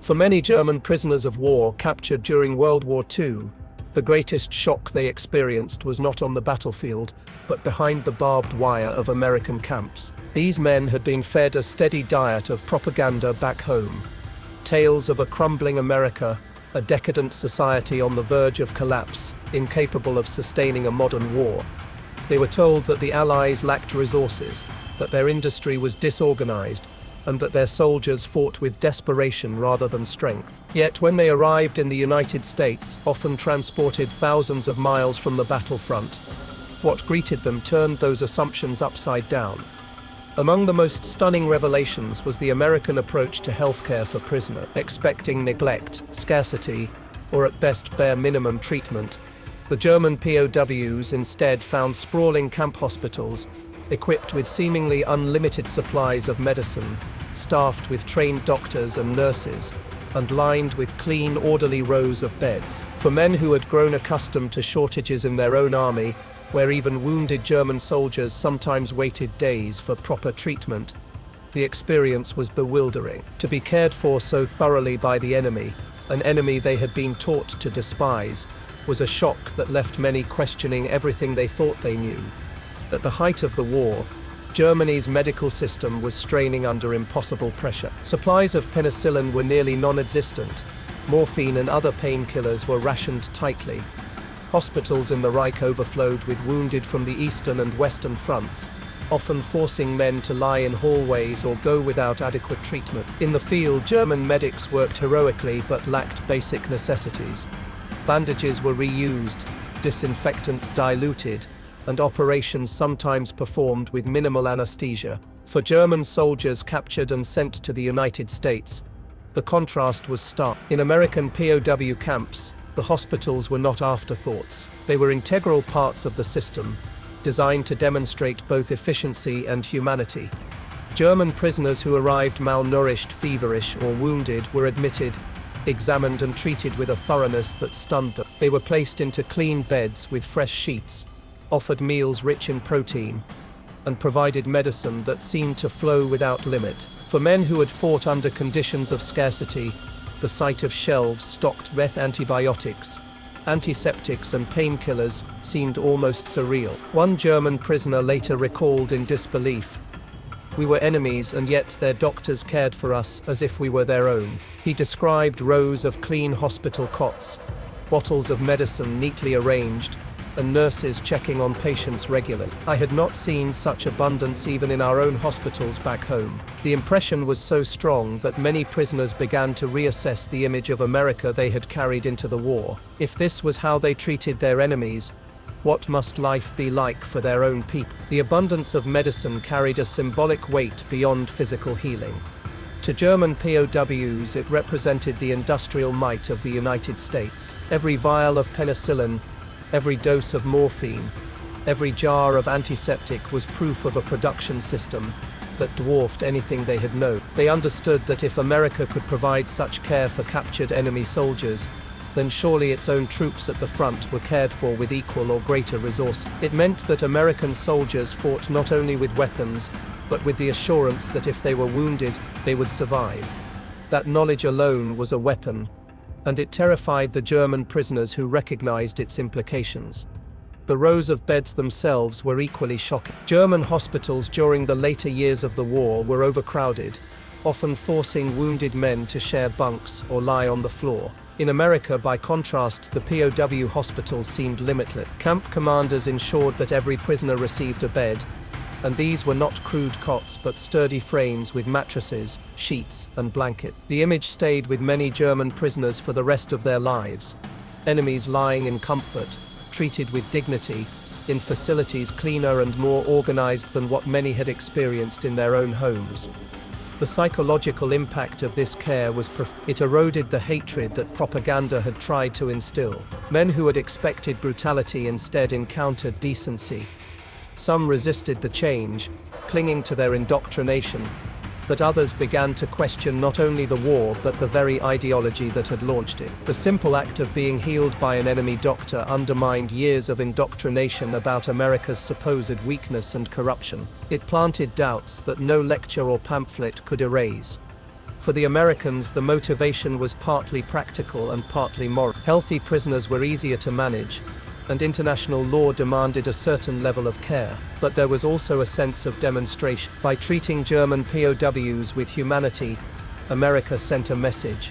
For many German prisoners of war captured during World War II, the greatest shock they experienced was not on the battlefield, but behind the barbed wire of American camps. These men had been fed a steady diet of propaganda back home. Tales of a crumbling America, a decadent society on the verge of collapse, incapable of sustaining a modern war. They were told that the Allies lacked resources, that their industry was disorganized, and that their soldiers fought with desperation rather than strength. Yet when they arrived in the United States, often transported thousands of miles from the battlefront, what greeted them turned those assumptions upside down. Among the most stunning revelations was the American approach to healthcare for prisoners, expecting neglect, scarcity, or at best bare minimum treatment. The German POWs instead found sprawling camp hospitals, equipped with seemingly unlimited supplies of medicine, staffed with trained doctors and nurses, and lined with clean, orderly rows of beds. For men who had grown accustomed to shortages in their own army, where even wounded German soldiers sometimes waited days for proper treatment, the experience was bewildering. To be cared for so thoroughly by the enemy, an enemy they had been taught to despise, was a shock that left many questioning everything they thought they knew. At the height of the war, Germany's medical system was straining under impossible pressure. Supplies of penicillin were nearly non-existent. Morphine and other painkillers were rationed tightly. Hospitals in the Reich overflowed with wounded from the eastern and western fronts, often forcing men to lie in hallways or go without adequate treatment. In the field, German medics worked heroically but lacked basic necessities. Bandages were reused, disinfectants diluted, and operations sometimes performed with minimal anesthesia. For German soldiers captured and sent to the United States, the contrast was stark. In American POW camps, the hospitals were not afterthoughts. They were integral parts of the system, designed to demonstrate both efficiency and humanity. German prisoners who arrived malnourished, feverish, or wounded were admitted, examined and treated with a thoroughness that stunned them. They were placed into clean beds with fresh sheets, offered meals rich in protein, and provided medicine that seemed to flow without limit. For men who had fought under conditions of scarcity, the sight of shelves stocked with antibiotics, antiseptics and painkillers seemed almost surreal. One German prisoner later recalled in disbelief, "We were enemies and yet their doctors cared for us as if we were their own." He described rows of clean hospital cots, bottles of medicine neatly arranged, and nurses checking on patients regularly. "I had not seen such abundance even in our own hospitals back home." The impression was so strong that many prisoners began to reassess the image of America they had carried into the war. If this was how they treated their enemies, what must life be like for their own people? The abundance of medicine carried a symbolic weight beyond physical healing. To German POWs, it represented the industrial might of the United States. Every vial of penicillin, every dose of morphine, every jar of antiseptic was proof of a production system that dwarfed anything they had known. They understood that if America could provide such care for captured enemy soldiers, then surely its own troops at the front were cared for with equal or greater resource. It meant that American soldiers fought not only with weapons, but with the assurance that if they were wounded, they would survive. That knowledge alone was a weapon, and it terrified the German prisoners who recognized its implications. The rows of beds themselves were equally shocking. German hospitals during the later years of the war were overcrowded, often forcing wounded men to share bunks or lie on the floor. In America, by contrast, the POW hospitals seemed limitless. Camp commanders ensured that every prisoner received a bed, and these were not crude cots but sturdy frames with mattresses, sheets, and blankets. The image stayed with many German prisoners for the rest of their lives. Enemies lying in comfort, treated with dignity, in facilities cleaner and more organized than what many had experienced in their own homes. The psychological impact of this care was profound. It eroded the hatred that propaganda had tried to instill. Men who had expected brutality instead encountered decency. Some resisted the change, clinging to their indoctrination, but others began to question not only the war but the very ideology that had launched it. The simple act of being healed by an enemy doctor undermined years of indoctrination about America's supposed weakness and corruption. It planted doubts that no lecture or pamphlet could erase. For the Americans, the motivation was partly practical and partly moral. Healthy prisoners were easier to manage, and international law demanded a certain level of care, but there was also a sense of demonstration. By treating German POWs with humanity, America sent a message.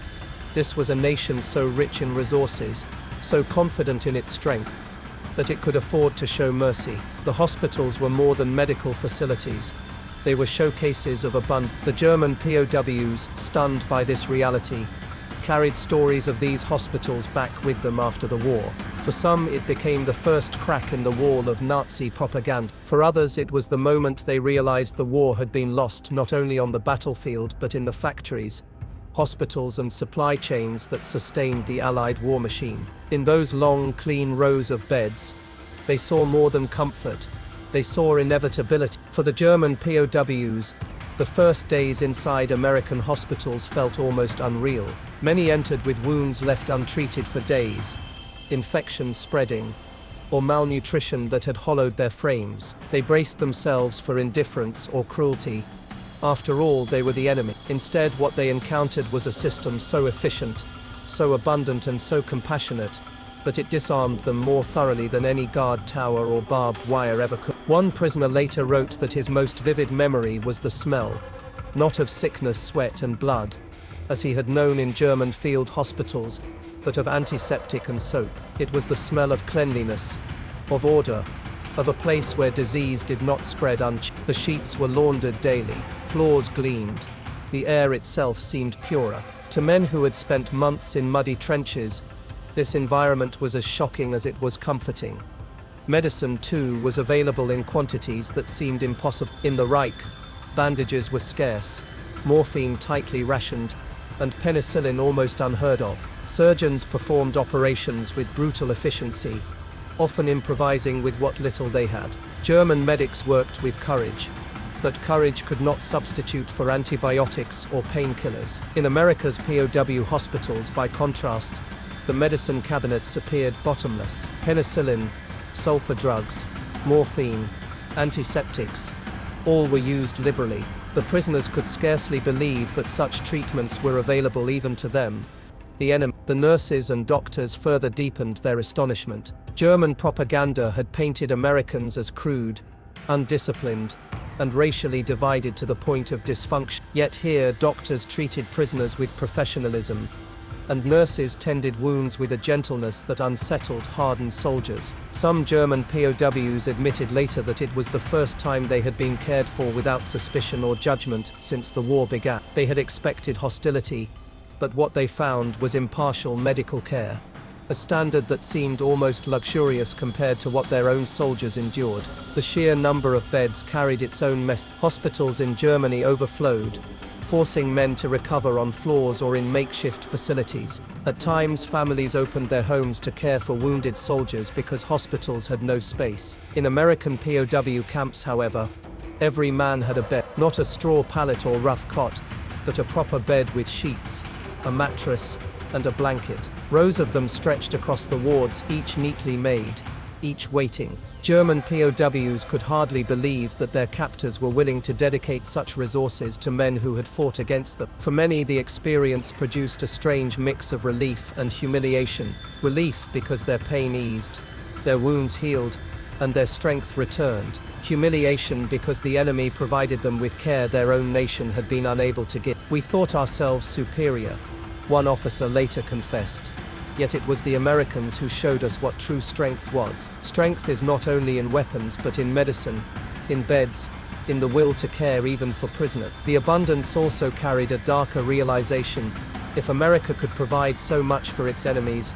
This was a nation so rich in resources, so confident in its strength, that it could afford to show mercy. The hospitals were more than medical facilities. They were showcases of abundance. The German POWs, stunned by this reality, carried stories of these hospitals back with them after the war. For some, it became the first crack in the wall of Nazi propaganda. For others, it was the moment they realized the war had been lost not only on the battlefield but in the factories, hospitals and supply chains that sustained the Allied war machine. In those long, clean rows of beds, they saw more than comfort. They saw inevitability. For the German POWs, the first days inside American hospitals felt almost unreal. Many entered with wounds left untreated for days, infections spreading, or malnutrition that had hollowed their frames. They braced themselves for indifference or cruelty. After all, they were the enemy. Instead, what they encountered was a system so efficient, so abundant and so compassionate, that it disarmed them more thoroughly than any guard tower or barbed wire ever could. One prisoner later wrote that his most vivid memory was the smell, not of sickness, sweat and blood, as he had known in German field hospitals, but of antiseptic and soap. It was the smell of cleanliness, of order, of a place where disease did not spread unchecked. The sheets were laundered daily, floors gleamed, the air itself seemed purer. To men who had spent months in muddy trenches, this environment was as shocking as it was comforting. Medicine, too, was available in quantities that seemed impossible. In the Reich, bandages were scarce, morphine tightly rationed, and penicillin almost unheard of. Surgeons performed operations with brutal efficiency, often improvising with what little they had. German medics worked with courage, but courage could not substitute for antibiotics or painkillers. In America's POW hospitals, by contrast, the medicine cabinets appeared bottomless. Penicillin, sulfur drugs, morphine, antiseptics, all were used liberally. The prisoners could scarcely believe that such treatments were available even to them, the enemy. The nurses and doctors further deepened their astonishment. German propaganda had painted Americans as crude, undisciplined, and racially divided to the point of dysfunction. Yet here, doctors treated prisoners with professionalism, and nurses tended wounds with a gentleness that unsettled hardened soldiers. Some German POWs admitted later that it was the first time they had been cared for without suspicion or judgment since the war began. They had expected hostility, but what they found was impartial medical care, a standard that seemed almost luxurious compared to what their own soldiers endured. The sheer number of beds carried its own mess. Hospitals in Germany overflowed, forcing men to recover on floors or in makeshift facilities. At times, families opened their homes to care for wounded soldiers because hospitals had no space. In American POW camps, however, every man had a bed, not a straw pallet or rough cot, but a proper bed with sheets, a mattress, and a blanket. Rows of them stretched across the wards, each neatly made, each waiting. German POWs could hardly believe that their captors were willing to dedicate such resources to men who had fought against them. For many, the experience produced a strange mix of relief and humiliation. Relief because their pain eased, their wounds healed, and their strength returned. Humiliation because the enemy provided them with care their own nation had been unable to give. "We thought ourselves superior," one officer later confessed. Yet it was the Americans who showed us what true strength was. Strength is not only in weapons but in medicine, in beds, in the will to care even for prisoners. The abundance also carried a darker realization. If America could provide so much for its enemies,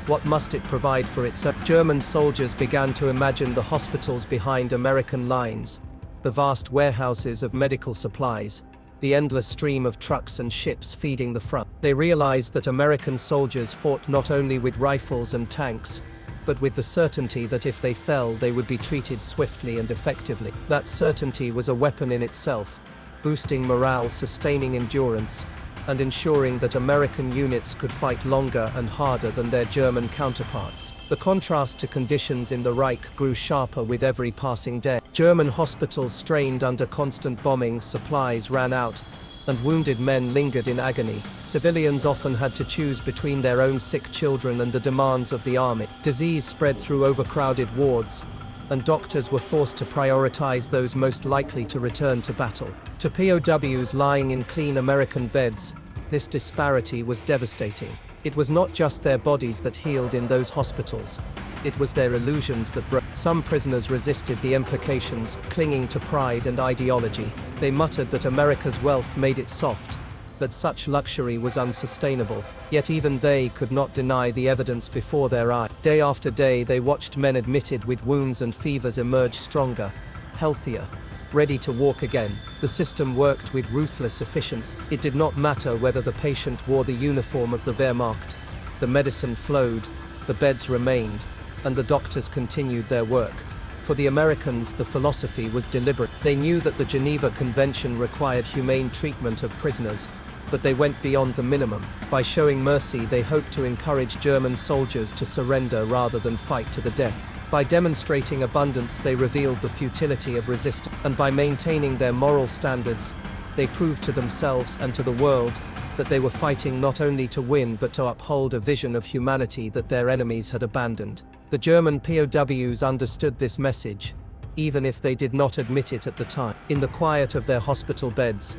what must it provide for its own? German soldiers began to imagine the hospitals behind American lines, the vast warehouses of medical supplies, the endless stream of trucks and ships feeding the front. They realized that American soldiers fought not only with rifles and tanks, but with the certainty that if they fell, they would be treated swiftly and effectively. That certainty was a weapon in itself, boosting morale, sustaining endurance, and ensuring that American units could fight longer and harder than their German counterparts. The contrast to conditions in the Reich grew sharper with every passing day. German hospitals strained under constant bombing, supplies ran out, and wounded men lingered in agony. Civilians often had to choose between their own sick children and the demands of the army. Disease spread through overcrowded wards, and doctors were forced to prioritize those most likely to return to battle. To POWs lying in clean American beds, this disparity was devastating. It was not just their bodies that healed in those hospitals. It was their illusions that broke. Some prisoners resisted the implications, clinging to pride and ideology. They muttered that America's wealth made it soft, that such luxury was unsustainable. Yet even they could not deny the evidence before their eyes. Day after day they watched men admitted with wounds and fevers emerge stronger, healthier, ready to walk again. The system worked with ruthless efficiency. It did not matter whether the patient wore the uniform of the Wehrmacht. The medicine flowed, the beds remained, and the doctors continued their work. For the Americans, the philosophy was deliberate. They knew that the Geneva Convention required humane treatment of prisoners, but they went beyond the minimum. By showing mercy, they hoped to encourage German soldiers to surrender rather than fight to the death. By demonstrating abundance, they revealed the futility of resistance. And by maintaining their moral standards, they proved to themselves and to the world that they were fighting not only to win but to uphold a vision of humanity that their enemies had abandoned. The German POWs understood this message, even if they did not admit it at the time. In the quiet of their hospital beds,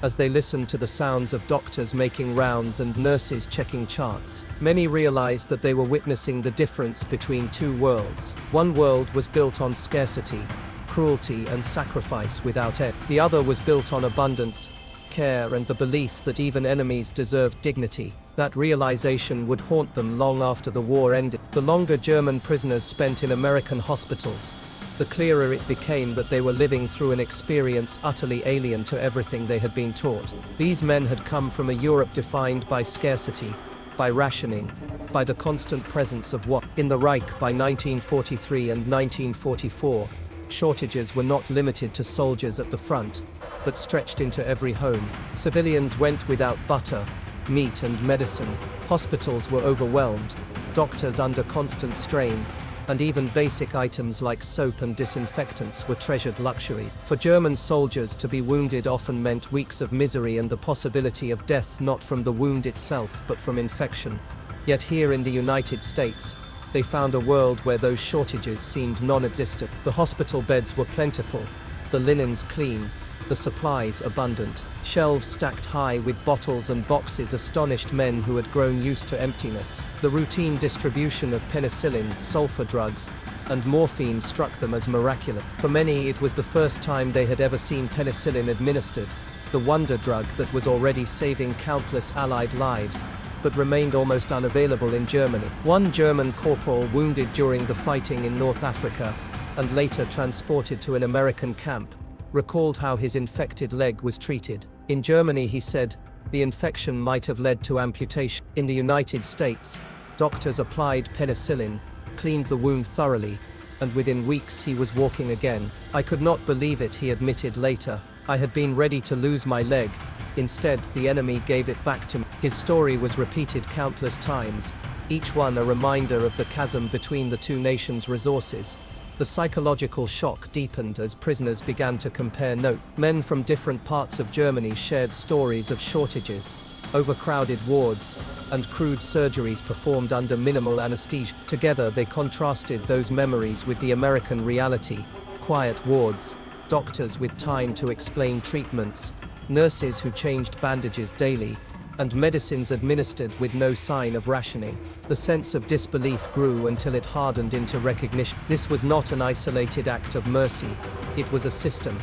as they listened to the sounds of doctors making rounds and nurses checking charts, many realized that they were witnessing the difference between two worlds. One world was built on scarcity, cruelty, and sacrifice without end. The other was built on abundance, care, and the belief that even enemies deserved dignity. That realization would haunt them long after the war ended. The longer German prisoners spent in American hospitals, the clearer it became that they were living through an experience utterly alien to everything they had been taught. These men had come from a Europe defined by scarcity, by rationing, by the constant presence of war. In the Reich by 1943 and 1944, shortages were not limited to soldiers at the front, but stretched into every home. Civilians went without butter, meat, and medicine. Hospitals were overwhelmed, doctors under constant strain, and even basic items like soap and disinfectants were treasured luxury. For German soldiers, to be wounded often meant weeks of misery and the possibility of death, not from the wound itself but from infection. Yet here in the United States, they found a world where those shortages seemed non-existent. The hospital beds were plentiful, the linens clean, the supplies abundant. Shelves stacked high with bottles and boxes astonished men who had grown used to emptiness. The routine distribution of penicillin, sulfur drugs, and morphine struck them as miraculous. For many, it was the first time they had ever seen penicillin administered, the wonder drug that was already saving countless Allied lives, but remained almost unavailable in Germany. One German corporal wounded during the fighting in North Africa, and later transported to an American camp, recalled how his infected leg was treated. In Germany, he said, the infection might have led to amputation. In the United States, doctors applied penicillin, cleaned the wound thoroughly, and within weeks he was walking again. I could not believe it, he admitted later. I had been ready to lose my leg. Instead, the enemy gave it back to me. His story was repeated countless times, each one a reminder of the chasm between the two nations' resources. The psychological shock deepened as prisoners began to compare notes. Men from different parts of Germany shared stories of shortages, overcrowded wards, and crude surgeries performed under minimal anesthesia. Together they contrasted those memories with the American reality: quiet wards, doctors with time to explain treatments, nurses who changed bandages daily, and medicines administered with no sign of rationing. The sense of disbelief grew until it hardened into recognition. This was not an isolated act of mercy, it was a system.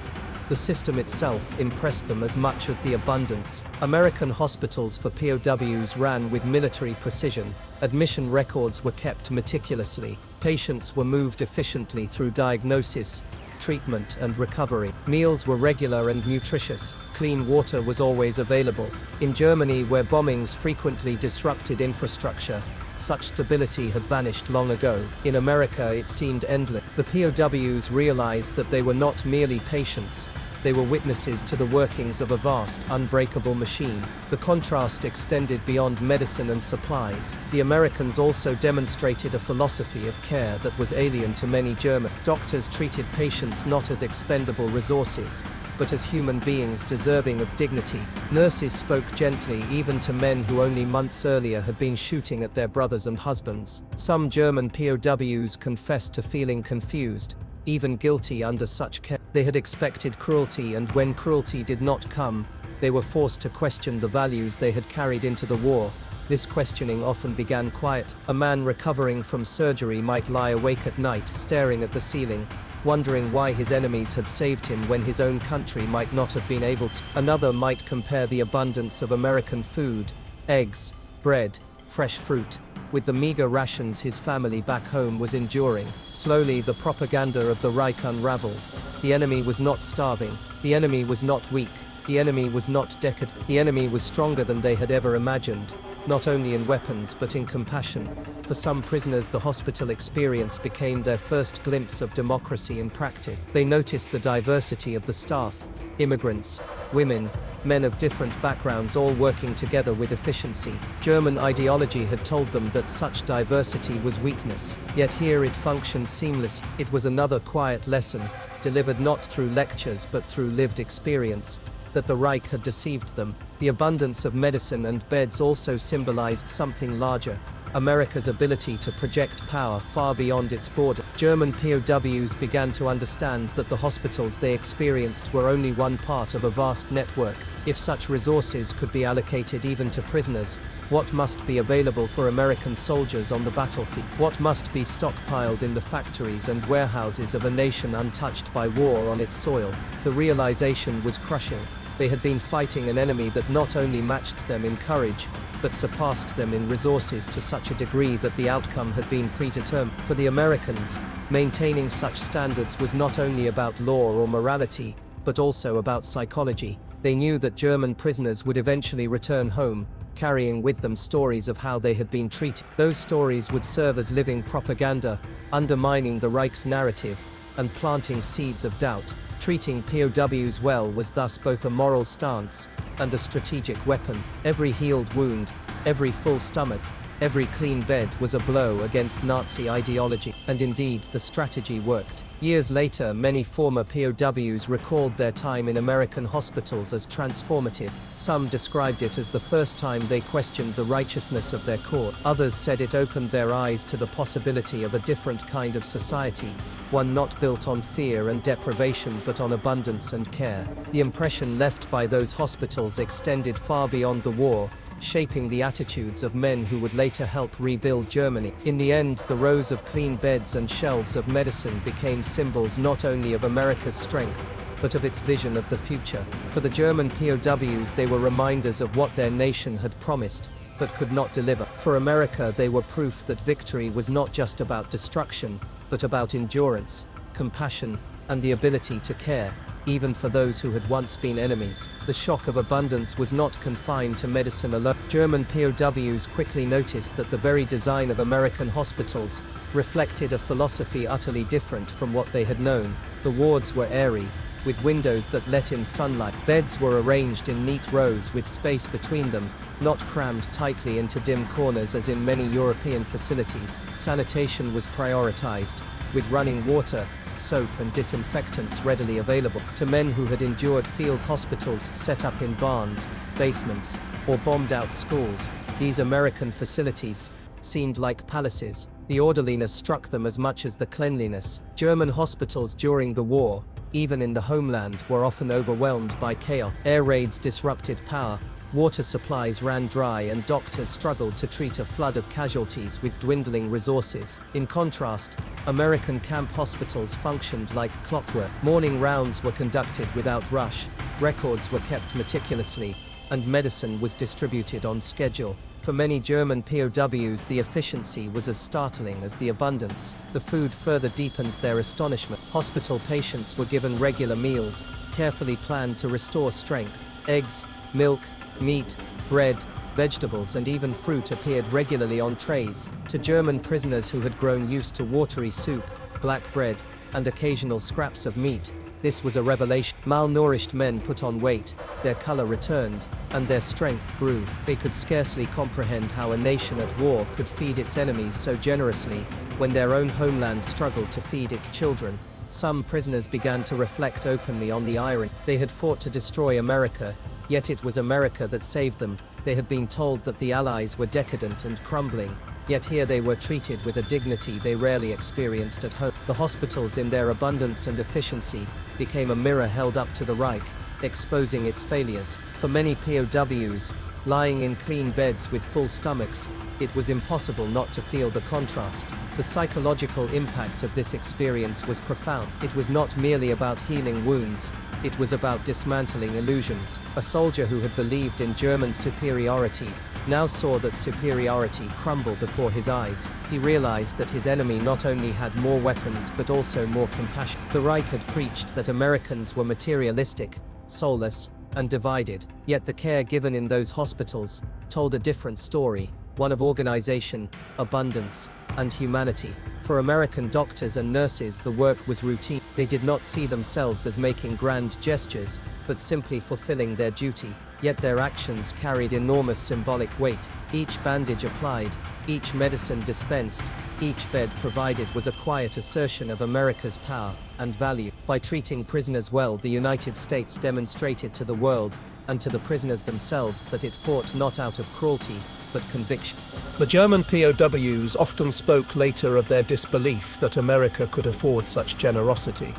The system itself impressed them as much as the abundance. American hospitals for POWs ran with military precision. Admission records were kept meticulously. Patients were moved efficiently through diagnosis, treatment, and recovery. Meals were regular and nutritious. Clean water was always available. In Germany, where bombings frequently disrupted infrastructure, such stability had vanished long ago. In America, it seemed endless. The POWs realized that they were not merely patients. They were witnesses to the workings of a vast, unbreakable machine. The contrast extended beyond medicine and supplies. The Americans also demonstrated a philosophy of care that was alien to many German. Doctors treated patients not as expendable resources, but as human beings deserving of dignity. Nurses spoke gently even to men who only months earlier had been shooting at their brothers and husbands. Some German POWs confessed to feeling confused, even guilty under such care. They had expected cruelty, and when cruelty did not come, they were forced to question the values they had carried into the war. This questioning often began quiet. A man recovering from surgery might lie awake at night staring at the ceiling, wondering why his enemies had saved him when his own country might not have been able to. Another might compare the abundance of American food, eggs, bread, fresh fruit, with the meager rations his family back home was enduring. Slowly, the propaganda of the Reich unraveled. The enemy was not starving. The enemy was not weak. The enemy was not decadent. The enemy was stronger than they had ever imagined, not only in weapons but in compassion. For some prisoners, the hospital experience became their first glimpse of democracy in practice. They noticed the diversity of the staff: immigrants, women, men of different backgrounds, all working together with efficiency. German ideology had told them that such diversity was weakness, yet here it functioned seamless. It was another quiet lesson, delivered not through lectures but through lived experience, that the Reich had deceived them. The abundance of medicine and beds also symbolized something larger: America's ability to project power far beyond its border. German POWs began to understand that the hospitals they experienced were only one part of a vast network. If such resources could be allocated even to prisoners, what must be available for American soldiers on the battlefield? What must be stockpiled in the factories and warehouses of a nation untouched by war on its soil? The realization was crushing. They had been fighting an enemy that not only matched them in courage, but surpassed them in resources to such a degree that the outcome had been predetermined. For the Americans, maintaining such standards was not only about law or morality, but also about psychology. They knew that German prisoners would eventually return home, carrying with them stories of how they had been treated. Those stories would serve as living propaganda, undermining the Reich's narrative and planting seeds of doubt. Treating POWs well was thus both a moral stance and a strategic weapon. Every healed wound, every full stomach, every clean bed was a blow against Nazi ideology. And indeed, the strategy worked. Years later, many former POWs recalled their time in American hospitals as transformative. Some described it as the first time they questioned the righteousness of their cause. Others said it opened their eyes to the possibility of a different kind of society, one not built on fear and deprivation but on abundance and care. The impression left by those hospitals extended far beyond the war, shaping the attitudes of men who would later help rebuild Germany. In the end, the rows of clean beds and shelves of medicine became symbols not only of America's strength, but of its vision of the future. For the German POWs, they were reminders of what their nation had promised, but could not deliver. For America, they were proof that victory was not just about destruction, but about endurance, compassion, and the ability to care, even for those who had once been enemies. The shock of abundance was not confined to medicine alone. German POWs quickly noticed that the very design of American hospitals reflected a philosophy utterly different from what they had known. The wards were airy, with windows that let in sunlight. Beds were arranged in neat rows with space between them, not crammed tightly into dim corners as in many European facilities. Sanitation was prioritized, with running water, soap and disinfectants readily available. To men who had endured field hospitals set up in barns, basements, or bombed-out schools, these American facilities seemed like palaces. The orderliness struck them as much as the cleanliness. German hospitals during the war, even in the homeland, were often overwhelmed by chaos. Air raids disrupted power, water supplies ran dry, and doctors struggled to treat a flood of casualties with dwindling resources. In contrast, American camp hospitals functioned like clockwork. Morning rounds were conducted without rush, records were kept meticulously, and medicine was distributed on schedule. For many German POWs, the efficiency was as startling as the abundance. The food further deepened their astonishment. Hospital patients were given regular meals, carefully planned to restore strength. Eggs, milk, meat, bread, vegetables and even fruit appeared regularly on trays. To German prisoners who had grown used to watery soup, black bread, and occasional scraps of meat, this was a revelation. Malnourished men put on weight, their color returned, and their strength grew. They could scarcely comprehend how a nation at war could feed its enemies so generously when their own homeland struggled to feed its children. Some prisoners began to reflect openly on the irony. They had fought to destroy America, yet it was America that saved them. They had been told that the Allies were decadent and crumbling, yet here they were treated with a dignity they rarely experienced at home. The hospitals, in their abundance and efficiency, became a mirror held up to the Reich, exposing its failures. For many POWs, lying in clean beds with full stomachs, it was impossible not to feel the contrast. The psychological impact of this experience was profound. It was not merely about healing wounds, it was about dismantling illusions. A soldier who had believed in German superiority now saw that superiority crumble before his eyes. He realized that his enemy not only had more weapons but also more compassion. The Reich had preached that Americans were materialistic, soulless, and divided, yet the care given in those hospitals told a different story, one of organization, abundance, and humanity. For American doctors and nurses, the work was routine. They did not see themselves as making grand gestures, but simply fulfilling their duty. Yet their actions carried enormous symbolic weight. Each bandage applied, each medicine dispensed, each bed provided was a quiet assertion of America's power and value. By treating prisoners well, the United States demonstrated to the world, and to the prisoners themselves, that it fought not out of cruelty, but conviction. The German POWs often spoke later of their disbelief that America could afford such generosity.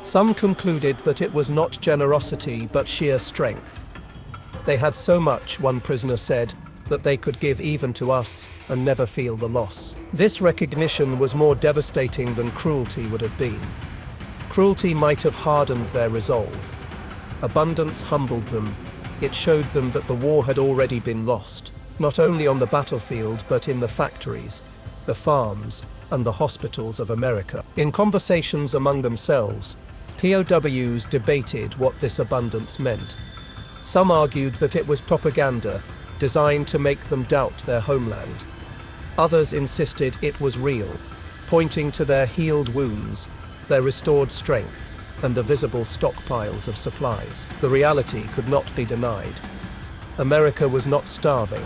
Some concluded that it was not generosity but sheer strength. They had so much, one prisoner said, that they could give even to us and never feel the loss. This recognition was more devastating than cruelty would have been. Cruelty might have hardened their resolve. Abundance humbled them. It showed them that the war had already been lost, not only on the battlefield but in the factories, the farms, and the hospitals of America. In conversations among themselves, POWs debated what this abundance meant. Some argued that it was propaganda, designed to make them doubt their homeland. Others insisted it was real, pointing to their healed wounds, their restored strength, and the visible stockpiles of supplies. The reality could not be denied. America was not starving.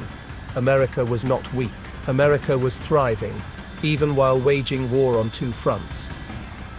America was not weak. America was thriving, even while waging war on two fronts.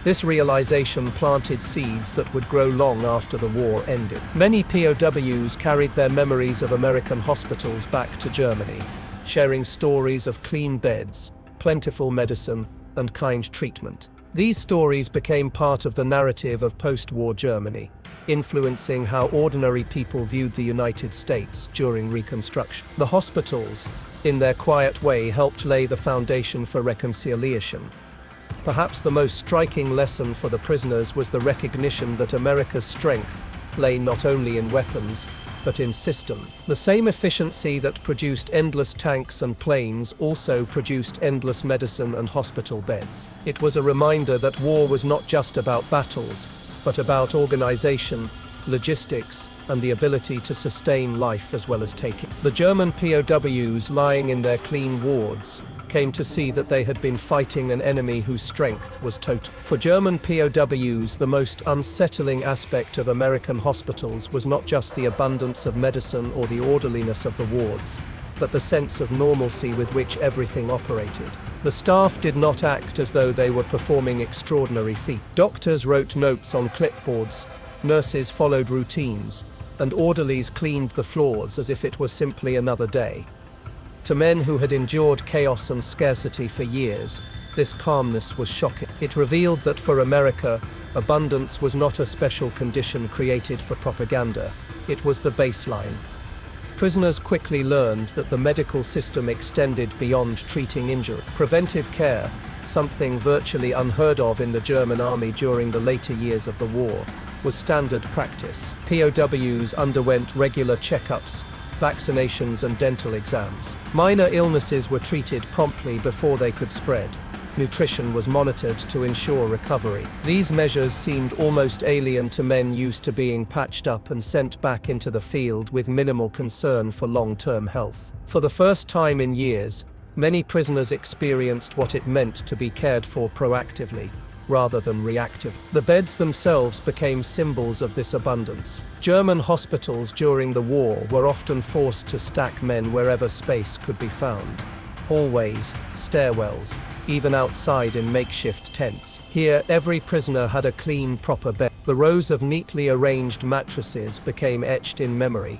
This realization planted seeds that would grow long after the war ended. Many POWs carried their memories of American hospitals back to Germany, sharing stories of clean beds, plentiful medicine, and kind treatment. These stories became part of the narrative of post-war Germany, influencing how ordinary people viewed the United States during Reconstruction. The hospitals, in their quiet way, helped lay the foundation for reconciliation. Perhaps the most striking lesson for the prisoners was the recognition that America's strength lay not only in weapons, but in system. The same efficiency that produced endless tanks and planes also produced endless medicine and hospital beds. It was a reminder that war was not just about battles, but about organization, logistics, and the ability to sustain life as well as take it. The German POWs lying in their clean wards came to see that they had been fighting an enemy whose strength was total. For German POWs, the most unsettling aspect of American hospitals was not just the abundance of medicine or the orderliness of the wards, but the sense of normalcy with which everything operated. The staff did not act as though they were performing extraordinary feats. Doctors wrote notes on clipboards, nurses followed routines, and orderlies cleaned the floors as if it was simply another day. To men who had endured chaos and scarcity for years, this calmness was shocking. It revealed that for America, abundance was not a special condition created for propaganda, it was the baseline. Prisoners quickly learned that the medical system extended beyond treating injury. Preventive care, something virtually unheard of in the German army during the later years of the war, was standard practice. POWs underwent regular checkups, vaccinations, and dental exams. Minor illnesses were treated promptly before they could spread. Nutrition was monitored to ensure recovery. These measures seemed almost alien to men used to being patched up and sent back into the field with minimal concern for long-term health. For the first time in years, many prisoners experienced what it meant to be cared for proactively, rather than reactive. The beds themselves became symbols of this abundance. German hospitals during the war were often forced to stack men wherever space could be found. Hallways, stairwells, even outside in makeshift tents. Here, every prisoner had a clean, proper bed. The rows of neatly arranged mattresses became etched in memory.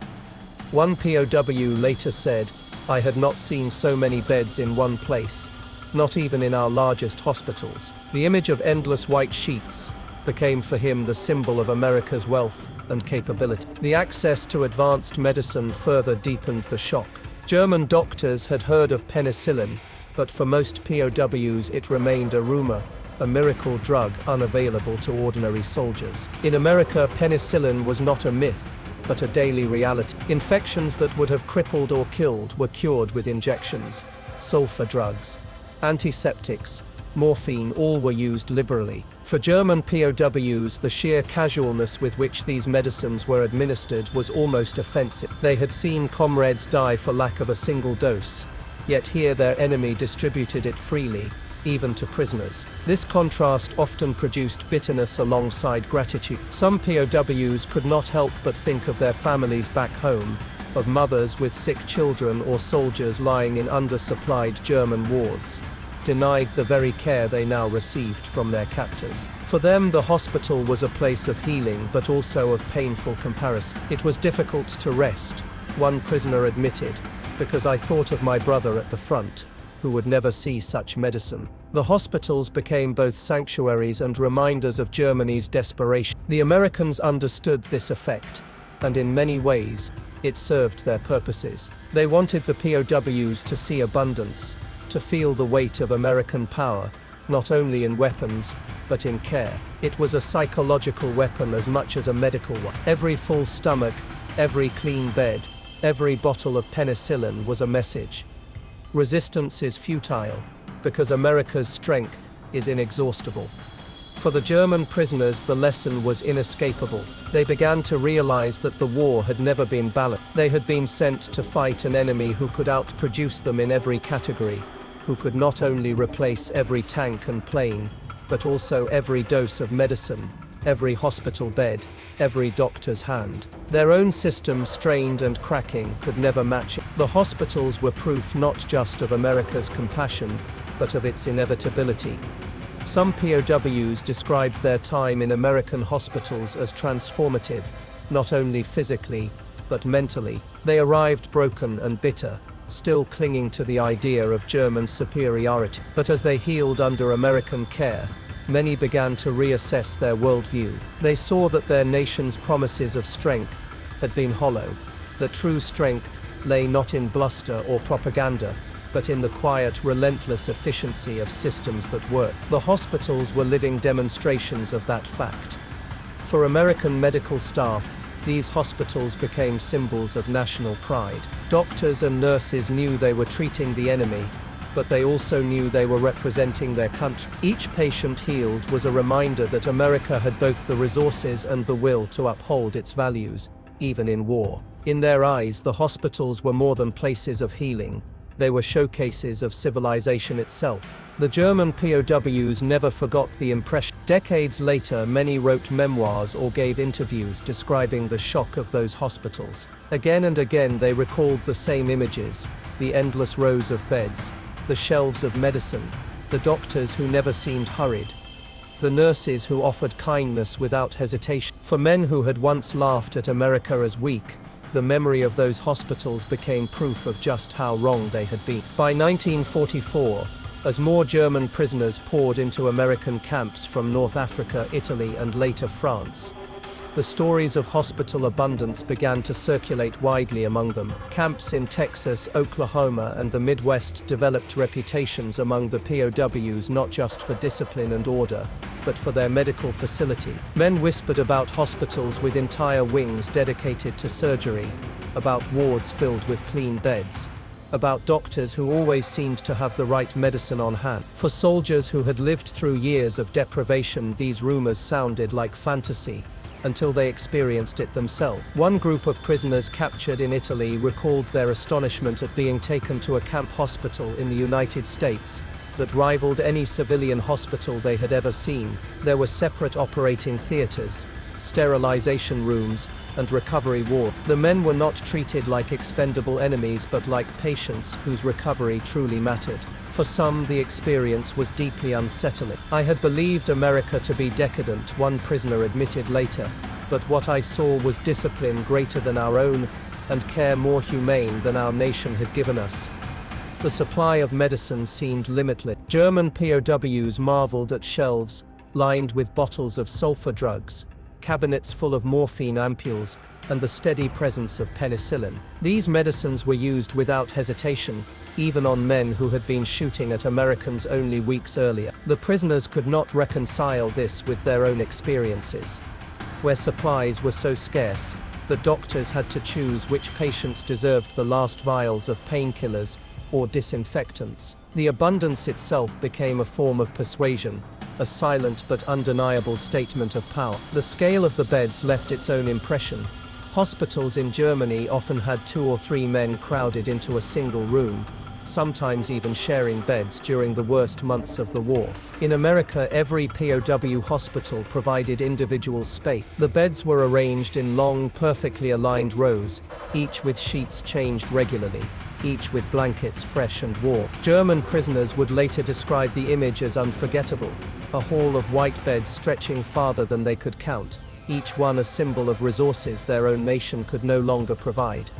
One POW later said, "I had not seen so many beds in one place, not even in our largest hospitals." The image of endless white sheets became for him the symbol of America's wealth and capability. The access to advanced medicine further deepened the shock. German doctors had heard of penicillin, but for most POWs it remained a rumor, a miracle drug unavailable to ordinary soldiers. In America, penicillin was not a myth, but a daily reality. Infections that would have crippled or killed were cured with injections, sulfur drugs, antiseptics, morphine, all were used liberally. For German POWs, the sheer casualness with which these medicines were administered was almost offensive. They had seen comrades die for lack of a single dose, yet here their enemy distributed it freely, even to prisoners. This contrast often produced bitterness alongside gratitude. Some POWs could not help but think of their families back home, of mothers with sick children or soldiers lying in undersupplied German wards, denied the very care they now received from their captors. For them, the hospital was a place of healing, but also of painful comparison. "It was difficult to rest," one prisoner admitted, "because I thought of my brother at the front, who would never see such medicine." The hospitals became both sanctuaries and reminders of Germany's desperation. The Americans understood this effect, and in many ways, it served their purposes. They wanted the POWs to see abundance, to feel the weight of American power, not only in weapons, but in care. It was a psychological weapon as much as a medical one. Every full stomach, every clean bed, every bottle of penicillin was a message. Resistance is futile, because America's strength is inexhaustible. For the German prisoners, the lesson was inescapable. They began to realize that the war had never been balanced. They had been sent to fight an enemy who could outproduce them in every category, who could not only replace every tank and plane, but also every dose of medicine, every hospital bed, every doctor's hand. Their own system, strained and cracking, could never match it. The hospitals were proof not just of America's compassion, but of its inevitability. Some POWs described their time in American hospitals as transformative, not only physically, but mentally. They arrived broken and bitter, still clinging to the idea of German superiority. But as they healed under American care, many began to reassess their worldview. They saw that their nation's promises of strength had been hollow, that true strength lay not in bluster or propaganda, but in the quiet, relentless efficiency of systems that work. The hospitals were living demonstrations of that fact. For American medical staff, these hospitals became symbols of national pride. Doctors and nurses knew they were treating the enemy, but they also knew they were representing their country. Each patient healed was a reminder that America had both the resources and the will to uphold its values, even in war. In their eyes, the hospitals were more than places of healing. They were showcases of civilization itself. The German POWs never forgot the impression. Decades later, many wrote memoirs or gave interviews describing the shock of those hospitals. Again and again, they recalled the same images: the endless rows of beds, the shelves of medicine, the doctors who never seemed hurried, the nurses who offered kindness without hesitation. For men who had once laughed at America as weak, the memory of those hospitals became proof of just how wrong they had been. By 1944, as more German prisoners poured into American camps from North Africa, Italy, and later France, the stories of hospital abundance began to circulate widely among them. Camps in Texas, Oklahoma, and the Midwest developed reputations among the POWs not just for discipline and order, but for their medical facility. Men whispered about hospitals with entire wings dedicated to surgery, about wards filled with clean beds, about doctors who always seemed to have the right medicine on hand. For soldiers who had lived through years of deprivation, these rumors sounded like fantasy, until they experienced it themselves. One group of prisoners captured in Italy recalled their astonishment at being taken to a camp hospital in the United States that rivaled any civilian hospital they had ever seen. There were separate operating theaters, sterilization rooms, and recovery wards. The men were not treated like expendable enemies but like patients whose recovery truly mattered. For some, the experience was deeply unsettling. "I had believed America to be decadent," one prisoner admitted later, "but what I saw was discipline greater than our own and care more humane than our nation had given us." The supply of medicine seemed limitless. German POWs marveled at shelves lined with bottles of sulfur drugs, cabinets full of morphine ampules, and the steady presence of penicillin. These medicines were used without hesitation, even on men who had been shooting at Americans only weeks earlier. The prisoners could not reconcile this with their own experiences. Where supplies were so scarce, the doctors had to choose which patients deserved the last vials of painkillers or disinfectants. The abundance itself became a form of persuasion, a silent but undeniable statement of power. The scale of the beds left its own impression. Hospitals in Germany often had 2 or 3 men crowded into a single room, sometimes even sharing beds during the worst months of the war. In America, every POW hospital provided individual space. The beds were arranged in long, perfectly aligned rows, each with sheets changed regularly, each with blankets fresh and warm. German prisoners would later describe the image as unforgettable, a hall of white beds stretching farther than they could count, each one a symbol of resources their own nation could no longer provide.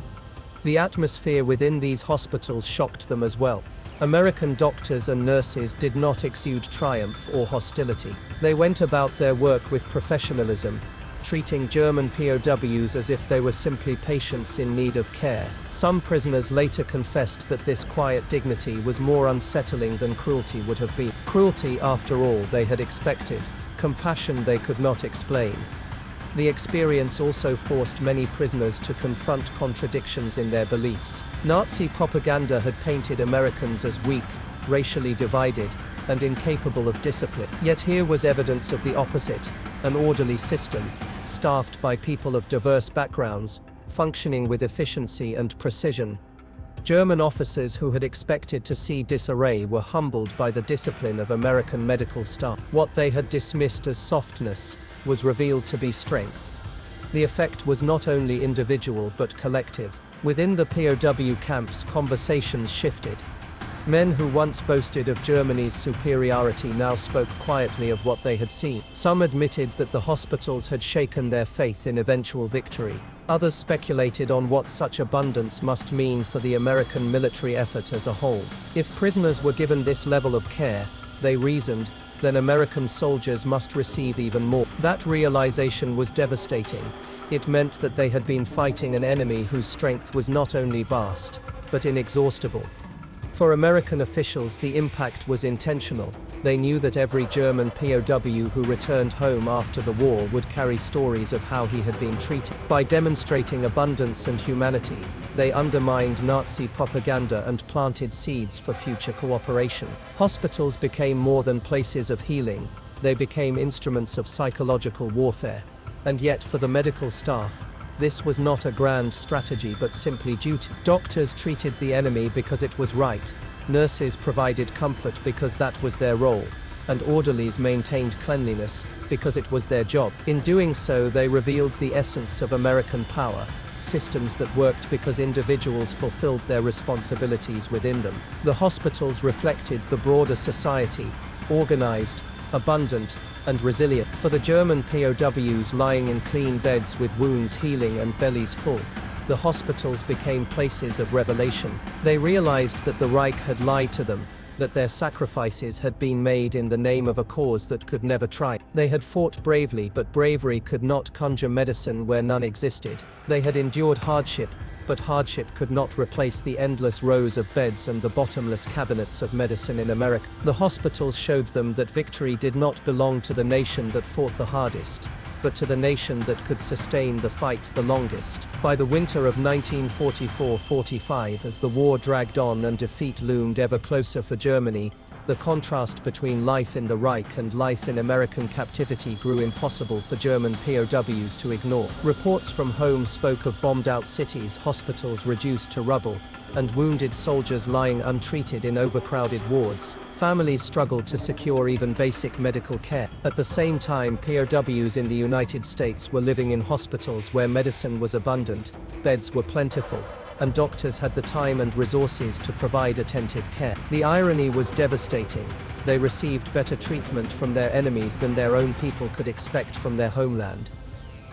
The atmosphere within these hospitals shocked them as well. American doctors and nurses did not exude triumph or hostility. They went about their work with professionalism, treating German POWs as if they were simply patients in need of care. Some prisoners later confessed that this quiet dignity was more unsettling than cruelty would have been. Cruelty, after all, they had expected. Compassion they could not explain. The experience also forced many prisoners to confront contradictions in their beliefs. Nazi propaganda had painted Americans as weak, racially divided, and incapable of discipline. Yet here was evidence of the opposite, an orderly system, staffed by people of diverse backgrounds, functioning with efficiency and precision. German officers who had expected to see disarray were humbled by the discipline of American medical staff. What they had dismissed as softness was revealed to be strength. The effect was not only individual but collective. Within the POW camps, conversations shifted. Men who once boasted of Germany's superiority now spoke quietly of what they had seen. Some admitted that the hospitals had shaken their faith in eventual victory. Others speculated on what such abundance must mean for the American military effort as a whole. If prisoners were given this level of care, they reasoned, then American soldiers must receive even more. That realization was devastating. It meant that they had been fighting an enemy whose strength was not only vast, but inexhaustible. For American officials, the impact was intentional. They knew that every German POW who returned home after the war would carry stories of how he had been treated. By demonstrating abundance and humanity, they undermined Nazi propaganda and planted seeds for future cooperation. Hospitals became more than places of healing. They became instruments of psychological warfare. And yet, for the medical staff, this was not a grand strategy but simply duty. Doctors treated the enemy because it was right, nurses provided comfort because that was their role, and orderlies maintained cleanliness because it was their job. In doing so, they revealed the essence of American power, systems that worked because individuals fulfilled their responsibilities within them. The hospitals reflected the broader society, organized, abundant, and resilient. For the German POWs lying in clean beds with wounds healing and bellies full, the hospitals became places of revelation. They realized that the Reich had lied to them, that their sacrifices had been made in the name of a cause that could never triumph. They had fought bravely, but bravery could not conjure medicine where none existed. They had endured hardship, but hardship could not replace the endless rows of beds and the bottomless cabinets of medicine in America. The hospitals showed them that victory did not belong to the nation that fought the hardest, but to the nation that could sustain the fight the longest. By the winter of 1944-45, as the war dragged on and defeat loomed ever closer for Germany, the contrast between life in the Reich and life in American captivity grew impossible for German POWs to ignore. Reports from home spoke of bombed-out cities, hospitals reduced to rubble, and wounded soldiers lying untreated in overcrowded wards. Families struggled to secure even basic medical care. At the same time, POWs in the United States were living in hospitals where medicine was abundant, beds were plentiful, and doctors had the time and resources to provide attentive care. The irony was devastating. They received better treatment from their enemies than their own people could expect from their homeland.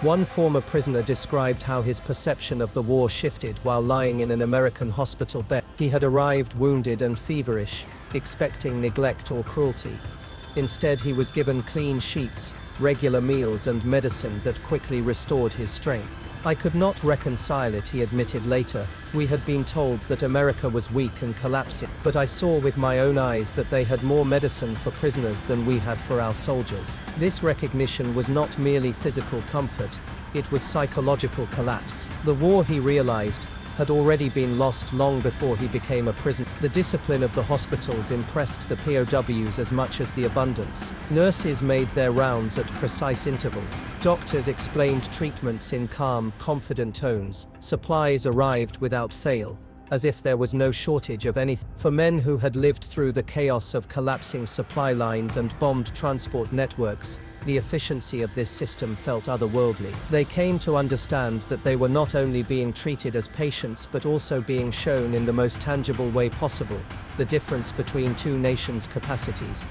One former prisoner described how his perception of the war shifted while lying in an American hospital bed. He had arrived wounded and feverish, expecting neglect or cruelty. Instead, he was given clean sheets, regular meals and medicine that quickly restored his strength. I could not reconcile it, he admitted later. We had been told that America was weak and collapsing, but I saw with my own eyes that they had more medicine for prisoners than we had for our soldiers. This recognition was not merely physical comfort, it was psychological collapse. The war, he realized, had already been lost long before he became a prisoner. The discipline of the hospitals impressed the POWs as much as the abundance. Nurses made their rounds at precise intervals. Doctors explained treatments in calm, confident tones. Supplies arrived without fail, as if there was no shortage of anything. For men who had lived through the chaos of collapsing supply lines and bombed transport networks, the efficiency of this system felt otherworldly. They came to understand that they were not only being treated as patients but also being shown in the most tangible way possible the difference between two nations' capacities.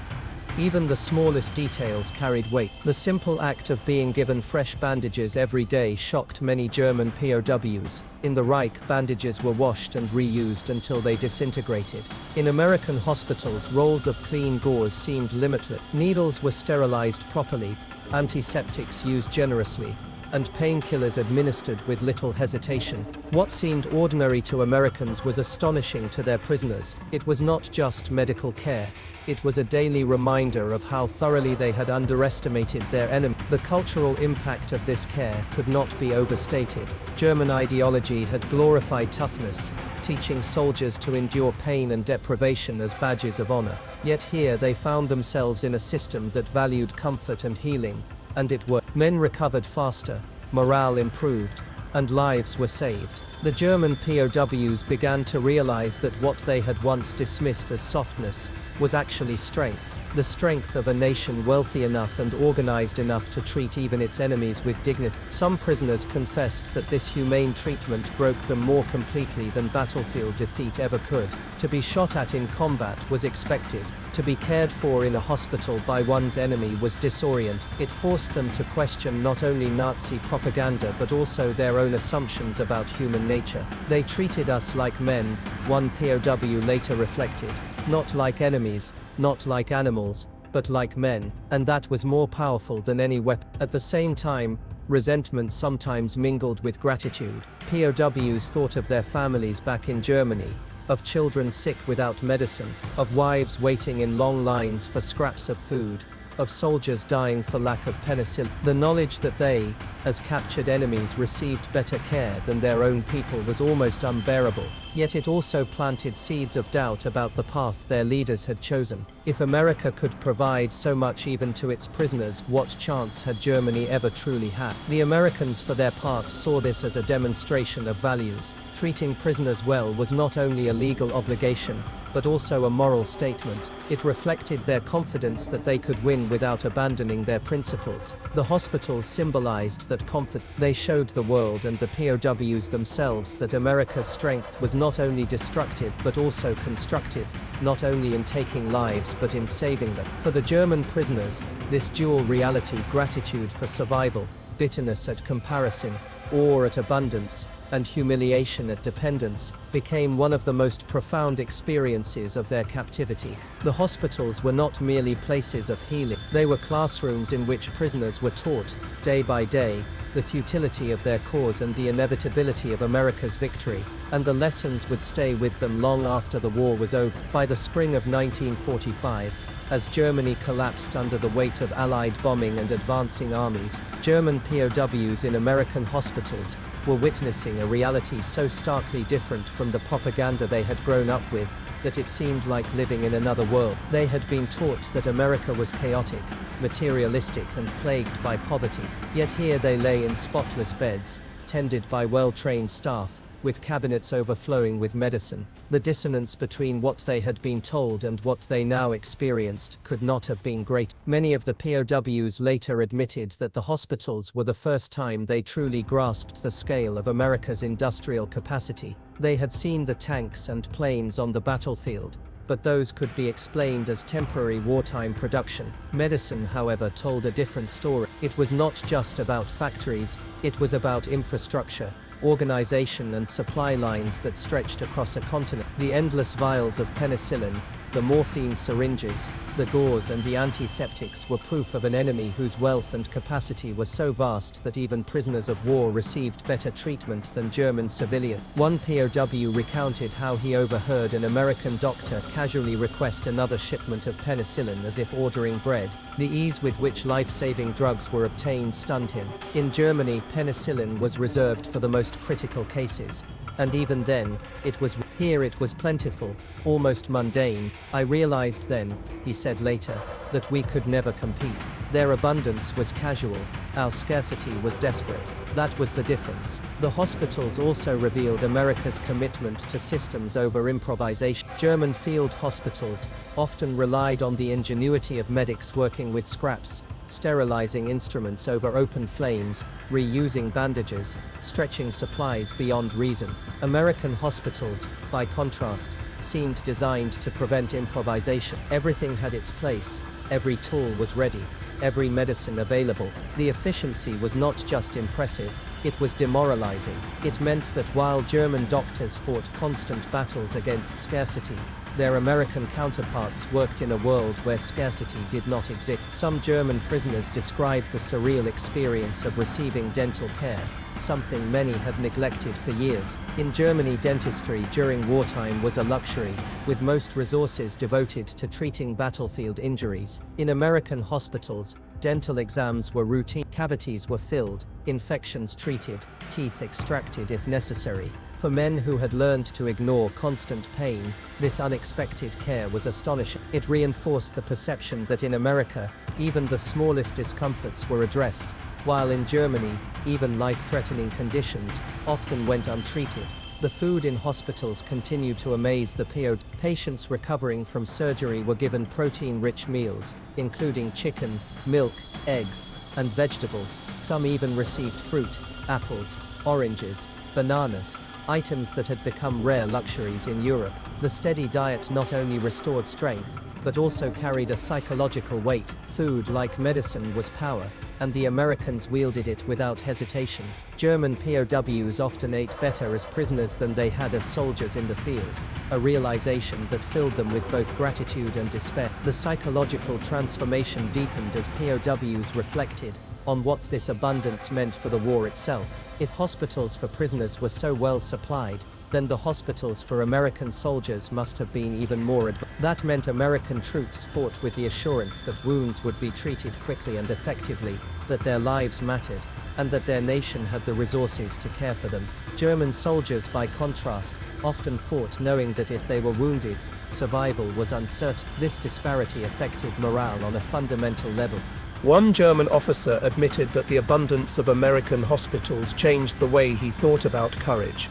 Even the smallest details carried weight. The simple act of being given fresh bandages every day shocked many German POWs. In the Reich, bandages were washed and reused until they disintegrated. In American hospitals, rolls of clean gauze seemed limitless. Needles were sterilized properly, antiseptics used generously, and painkillers administered with little hesitation. What seemed ordinary to Americans was astonishing to their prisoners. It was not just medical care. It was a daily reminder of how thoroughly they had underestimated their enemy. The cultural impact of this care could not be overstated. German ideology had glorified toughness, teaching soldiers to endure pain and deprivation as badges of honor. Yet here they found themselves in a system that valued comfort and healing, and it worked. Men recovered faster, morale improved, and lives were saved. The German POWs began to realize that what they had once dismissed as softness was actually strength. The strength of a nation wealthy enough and organized enough to treat even its enemies with dignity. Some prisoners confessed that this humane treatment broke them more completely than battlefield defeat ever could. To be shot at in combat was expected. To be cared for in a hospital by one's enemy was disorienting. It forced them to question not only Nazi propaganda but also their own assumptions about human nature. They treated us like men, one POW later reflected. Not like enemies, not like animals, but like men, and that was more powerful than any weapon. At the same time, resentment sometimes mingled with gratitude. POWs thought of their families back in Germany, of children sick without medicine, of wives waiting in long lines for scraps of food, of soldiers dying for lack of penicillin. The knowledge that they, as captured enemies, received better care than their own people was almost unbearable. Yet it also planted seeds of doubt about the path their leaders had chosen. If America could provide so much even to its prisoners, what chance had Germany ever truly had? The Americans, for their part, saw this as a demonstration of values. Treating prisoners well was not only a legal obligation, but also a moral statement. It reflected their confidence that they could win without abandoning their principles. The hospitals symbolized that confidence. They showed the world and the POWs themselves that America's strength was not only destructive but also constructive, not only in taking lives but in saving them. For the German prisoners, this dual reality, gratitude for survival, bitterness at comparison, awe at abundance, and humiliation at dependence, became one of the most profound experiences of their captivity. The hospitals were not merely places of healing. They were classrooms in which prisoners were taught, day by day, the futility of their cause and the inevitability of America's victory, and the lessons would stay with them long after the war was over. By the spring of 1945, as Germany collapsed under the weight of Allied bombing and advancing armies, German POWs in American hospitals were witnessing a reality so starkly different from the propaganda they had grown up with that it seemed like living in another world. They had been taught that America was chaotic, materialistic, and plagued by poverty. Yet here they lay in spotless beds, tended by well-trained staff, with cabinets overflowing with medicine. The dissonance between what they had been told and what they now experienced could not have been great. Many of the POWs later admitted that the hospitals were the first time they truly grasped the scale of America's industrial capacity. They had seen the tanks and planes on the battlefield, but those could be explained as temporary wartime production. Medicine, however, told a different story. It was not just about factories, it was about infrastructure, organization and supply lines that stretched across a continent. The endless vials of penicillin, the morphine syringes, the gauze and the antiseptics were proof of an enemy whose wealth and capacity were so vast that even prisoners of war received better treatment than German civilians. One POW recounted how he overheard an American doctor casually request another shipment of penicillin as if ordering bread. The ease with which life-saving drugs were obtained stunned him. In Germany, penicillin was reserved for the most critical cases. And even then, it was plentiful, almost mundane. I realized then, he said later, that we could never compete. Their abundance was casual, our scarcity was desperate. That was the difference. The hospitals also revealed America's commitment to systems over improvisation. German field hospitals often relied on the ingenuity of medics working with scraps, sterilizing instruments over open flames, reusing bandages, stretching supplies beyond reason. American hospitals, by contrast, seemed designed to prevent improvisation. Everything had its place, every tool was ready, every medicine available. The efficiency was not just impressive, it was demoralizing. It meant that while German doctors fought constant battles against scarcity, their American counterparts worked in a world where scarcity did not exist. Some German prisoners described the surreal experience of receiving dental care, something many had neglected for years. In Germany, dentistry during wartime was a luxury, with most resources devoted to treating battlefield injuries. In American hospitals, dental exams were routine. Cavities were filled, infections treated, teeth extracted if necessary. For men who had learned to ignore constant pain, this unexpected care was astonishing. It reinforced the perception that in America, even the smallest discomforts were addressed, while in Germany, even life-threatening conditions often went untreated. The food in hospitals continued to amaze the POW. Patients recovering from surgery were given protein-rich meals, including chicken, milk, eggs, and vegetables. Some even received fruit, apples, oranges, bananas, items that had become rare luxuries in Europe. The steady diet not only restored strength, but also carried a psychological weight. Food, like medicine, was power, and the Americans wielded it without hesitation. German POWs often ate better as prisoners than they had as soldiers in the field, a realization that filled them with both gratitude and despair. The psychological transformation deepened as POWs reflected on what this abundance meant for the war itself. If hospitals for prisoners were so well supplied, then the hospitals for American soldiers must have been even more advanced. That meant American troops fought with the assurance that wounds would be treated quickly and effectively, that their lives mattered, and that their nation had the resources to care for them. German soldiers, by contrast, often fought knowing that if they were wounded, survival was uncertain. This disparity affected morale on a fundamental level. One German officer admitted that the abundance of American hospitals changed the way he thought about courage.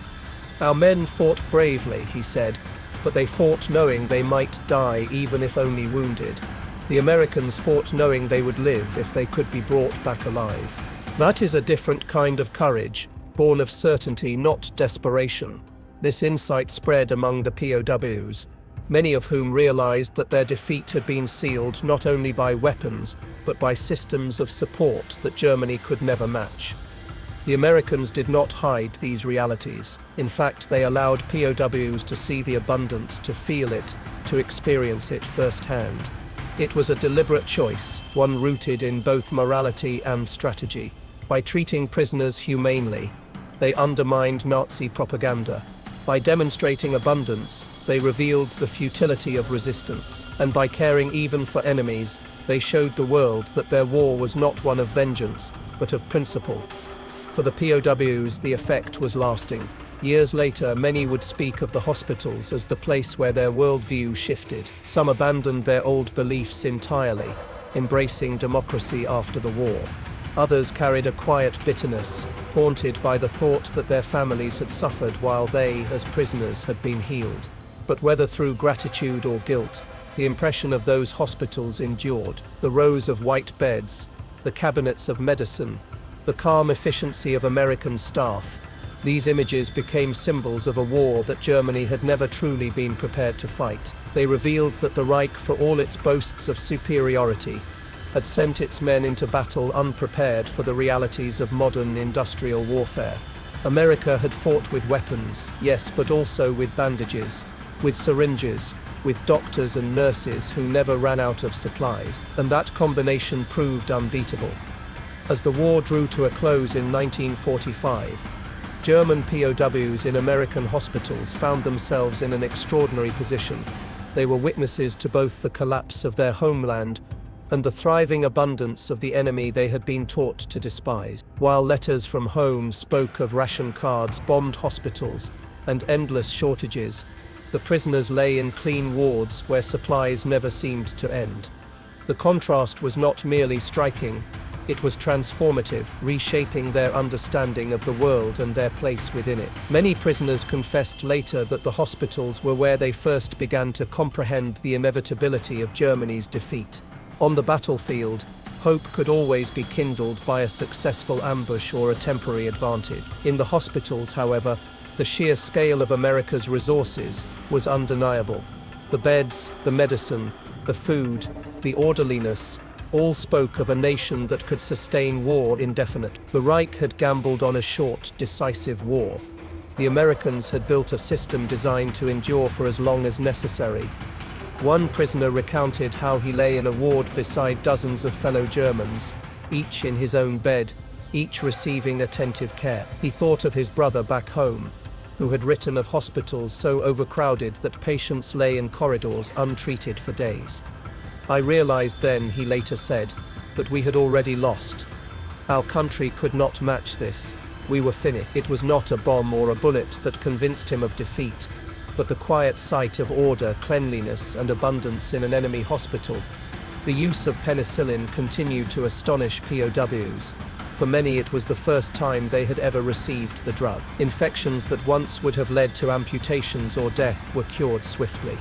"Our men fought bravely," he said, "but they fought knowing they might die even if only wounded. The Americans fought knowing they would live if they could be brought back alive." That is a different kind of courage, born of certainty, not desperation. This insight spread among the POWs, many of whom realized that their defeat had been sealed not only by weapons, but by systems of support that Germany could never match. The Americans did not hide these realities. In fact, they allowed POWs to see the abundance, to feel it, to experience it firsthand. It was a deliberate choice, one rooted in both morality and strategy. By treating prisoners humanely, they undermined Nazi propaganda. By demonstrating abundance, they revealed the futility of resistance. And by caring even for enemies, they showed the world that their war was not one of vengeance, but of principle. For the POWs, the effect was lasting. Years later, many would speak of the hospitals as the place where their worldview shifted. Some abandoned their old beliefs entirely, embracing democracy after the war. Others carried a quiet bitterness, haunted by the thought that their families had suffered while they, as prisoners, had been healed. But whether through gratitude or guilt, the impression of those hospitals endured. The rows of white beds, the cabinets of medicine, the calm efficiency of American staff. These images became symbols of a war that Germany had never truly been prepared to fight. They revealed that the Reich, for all its boasts of superiority, had sent its men into battle unprepared for the realities of modern industrial warfare. America had fought with weapons, yes, but also with bandages, with syringes, with doctors and nurses who never ran out of supplies, and that combination proved unbeatable. As the war drew to a close in 1945, German POWs in American hospitals found themselves in an extraordinary position. They were witnesses to both the collapse of their homeland and the thriving abundance of the enemy they had been taught to despise. While letters from home spoke of ration cards, bombed hospitals, and endless shortages, the prisoners lay in clean wards where supplies never seemed to end. The contrast was not merely striking, it was transformative, reshaping their understanding of the world and their place within it. Many prisoners confessed later that the hospitals were where they first began to comprehend the inevitability of Germany's defeat. On the battlefield, hope could always be kindled by a successful ambush or a temporary advantage. In the hospitals, however, the sheer scale of America's resources was undeniable. The beds, the medicine, the food, the orderliness, all spoke of a nation that could sustain war indefinitely. The Reich had gambled on a short, decisive war. The Americans had built a system designed to endure for as long as necessary. One prisoner recounted how he lay in a ward beside dozens of fellow Germans, each in his own bed, each receiving attentive care. He thought of his brother back home, who had written of hospitals so overcrowded that patients lay in corridors untreated for days. I realized then, he later said, that we had already lost. Our country could not match this. We were finished. It was not a bomb or a bullet that convinced him of defeat, but the quiet sight of order, cleanliness, and abundance in an enemy hospital. The use of penicillin continued to astonish POWs. For many, it was the first time they had ever received the drug. Infections that once would have led to amputations or death were cured swiftly.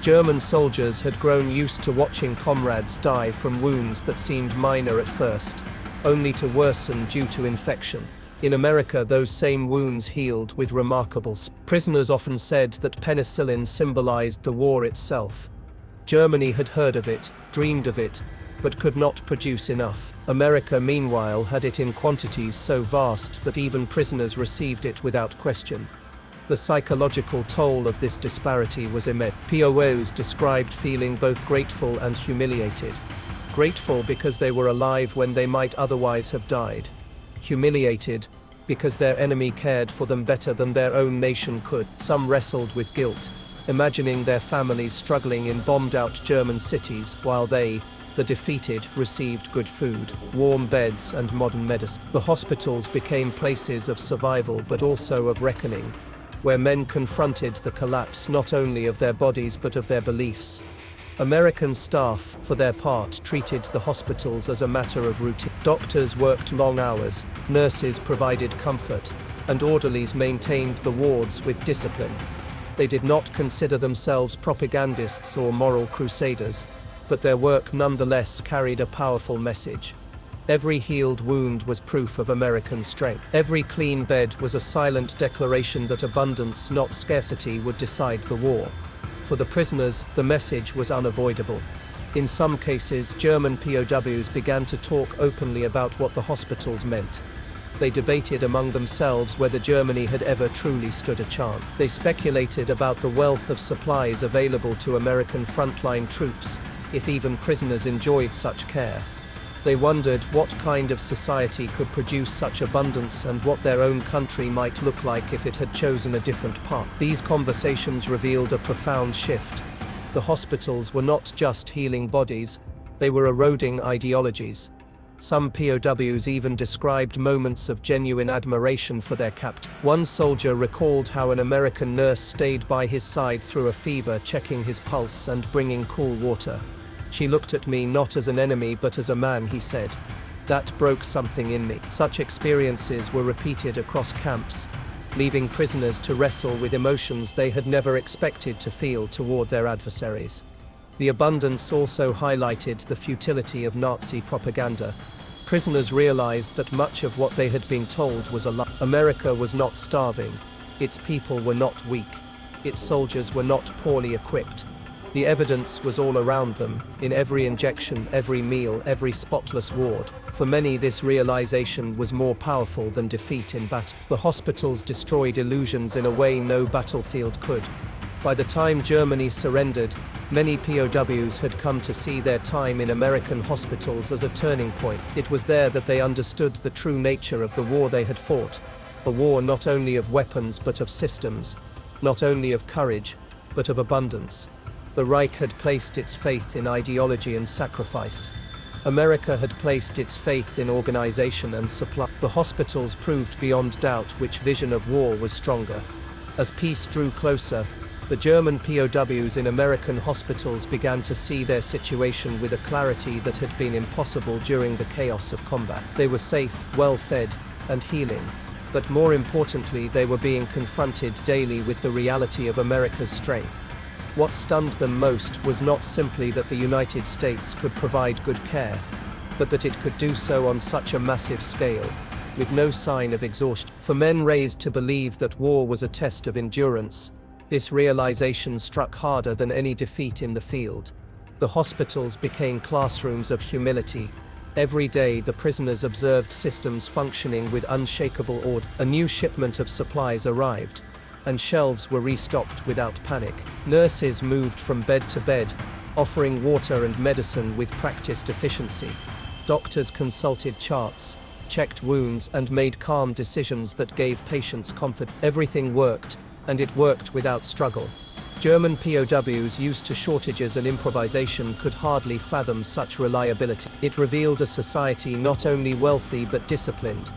German soldiers had grown used to watching comrades die from wounds that seemed minor at first, only to worsen due to infection. In America, those same wounds healed with remarkable speed. Prisoners often said that penicillin symbolized the war itself. Germany had heard of it, dreamed of it, but could not produce enough. America, meanwhile, had it in quantities so vast that even prisoners received it without question. The psychological toll of this disparity was immense. POWs described feeling both grateful and humiliated. Grateful because they were alive when they might otherwise have died. Humiliated because their enemy cared for them better than their own nation could. Some wrestled with guilt, imagining their families struggling in bombed-out German cities while they, the defeated, received good food, warm beds, and modern medicine. The hospitals became places of survival but also of reckoning, where men confronted the collapse not only of their bodies but of their beliefs. American staff, for their part, treated the hospitals as a matter of routine. Doctors worked long hours, nurses provided comfort, and orderlies maintained the wards with discipline. They did not consider themselves propagandists or moral crusaders, but their work nonetheless carried a powerful message. Every healed wound was proof of American strength. Every clean bed was a silent declaration that abundance, not scarcity, would decide the war. For the prisoners, the message was unavoidable. In some cases, German POWs began to talk openly about what the hospitals meant. They debated among themselves whether Germany had ever truly stood a chance. They speculated about the wealth of supplies available to American frontline troops, if even prisoners enjoyed such care. They wondered what kind of society could produce such abundance and what their own country might look like if it had chosen a different path. These conversations revealed a profound shift. The hospitals were not just healing bodies, they were eroding ideologies. Some POWs even described moments of genuine admiration for their captain. One soldier recalled how an American nurse stayed by his side through a fever, checking his pulse and bringing cool water. She looked at me not as an enemy but as a man, he said. That broke something in me. Such experiences were repeated across camps, leaving prisoners to wrestle with emotions they had never expected to feel toward their adversaries. The abundance also highlighted the futility of Nazi propaganda. Prisoners realized that much of what they had been told was a lie. America was not starving. Its people were not weak. Its soldiers were not poorly equipped. The evidence was all around them, in every injection, every meal, every spotless ward. For many, this realization was more powerful than defeat in battle. The hospitals destroyed illusions in a way no battlefield could. By the time Germany surrendered, many POWs had come to see their time in American hospitals as a turning point. It was there that they understood the true nature of the war they had fought. A war not only of weapons but of systems, not only of courage, but of abundance. The Reich had placed its faith in ideology and sacrifice. America had placed its faith in organization and supply. The hospitals proved beyond doubt which vision of war was stronger. As peace drew closer, the German POWs in American hospitals began to see their situation with a clarity that had been impossible during the chaos of combat. They were safe, well-fed, and healing. But more importantly, they were being confronted daily with the reality of America's strength. What stunned them most was not simply that the United States could provide good care, but that it could do so on such a massive scale, with no sign of exhaustion. For men raised to believe that war was a test of endurance, this realization struck harder than any defeat in the field. The hospitals became classrooms of humility. Every day the prisoners observed systems functioning with unshakable order. A new shipment of supplies arrived, and shelves were restocked without panic. Nurses moved from bed to bed, offering water and medicine with practiced efficiency. Doctors consulted charts, checked wounds, and made calm decisions that gave patients comfort. Everything worked, and it worked without struggle. German POWs used to shortages and improvisation could hardly fathom such reliability. It revealed a society not only wealthy but disciplined,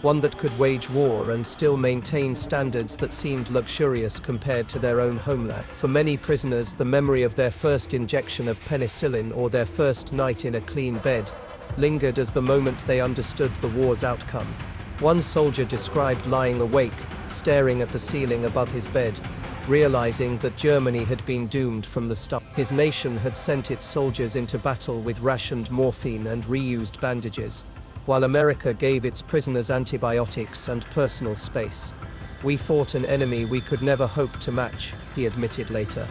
one that could wage war and still maintain standards that seemed luxurious compared to their own homeland. For many prisoners, the memory of their first injection of penicillin or their first night in a clean bed lingered as the moment they understood the war's outcome. One soldier described lying awake, staring at the ceiling above his bed, realizing that Germany had been doomed from the start. His nation had sent its soldiers into battle with rationed morphine and reused bandages, while America gave its prisoners antibiotics and personal space. "We fought an enemy we could never hope to match," he admitted later.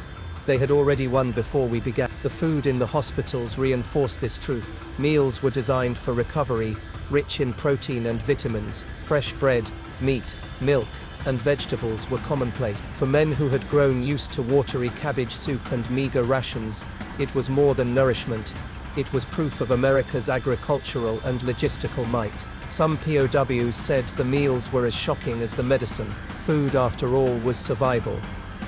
They had already won before we began. The food in the hospitals reinforced this truth. Meals were designed for recovery, rich in protein and vitamins. Fresh bread, meat, milk, and vegetables were commonplace. For men who had grown used to watery cabbage soup and meager rations, it was more than nourishment. It was proof of America's agricultural and logistical might. Some POWs said the meals were as shocking as the medicine. Food, after all, was survival,